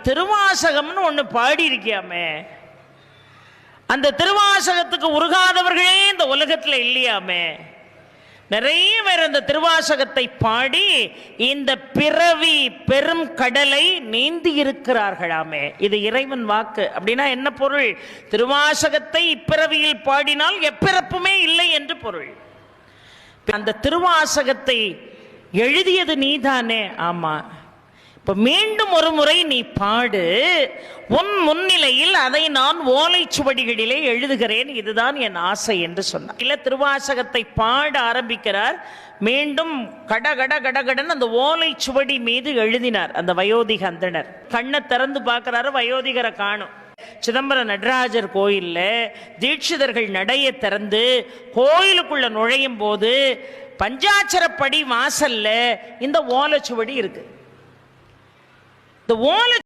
திருவாசகம்னு ஒண்ணு பாடி இருக்கியாமே, அந்த திருவாசகத்துக்கு உருகாதவர்களே இந்த உலகத்துல இல்லையாமே. நிறைய பேர் அந்த திருவாசகத்தை பாடி இந்த பிறவி பெரும் கடலை நீந்தி இருக்கிறார்களாமே. இது இறைவன் வாக்கு. அப்படின்னா என்ன பொருள்? திருவாசகத்தை இப்பிறவியில் பாடினால் எப்பிறப்புமே இல்லை என்று பொருள். அந்த திருவாசகத்தை எழுதியது நீதானே? ஆமா. இப்ப மீண்டும் ஒரு முறை நீ பாடு, உன் முன்னிலையில் அதை நான் ஓலைச்சுவடிகளிலே எழுதுகிறேன், இதுதான் என் ஆசை என்று சொன்னார். இல்ல, திருவாசகத்தை பாட ஆரம்பிக்கிறார், மீண்டும் கடகட கடகடன் அந்த ஓலைச்சுவடி மீது எழுதினார் அந்த வயோதிக அந்தணர். கண்ணை திறந்து பார்க்கிறாரு, வயோதிகரை காணும். சிதம்பரம் நடராஜர் கோயில்ல தீட்சிதர்கள் நடைய திறந்து கோயிலுக்குள்ள நுழையும் போது பஞ்சாட்சரப்படி வாசல்ல இந்த ஓலைச்சுவடி இருக்கு. இந்த ஓலை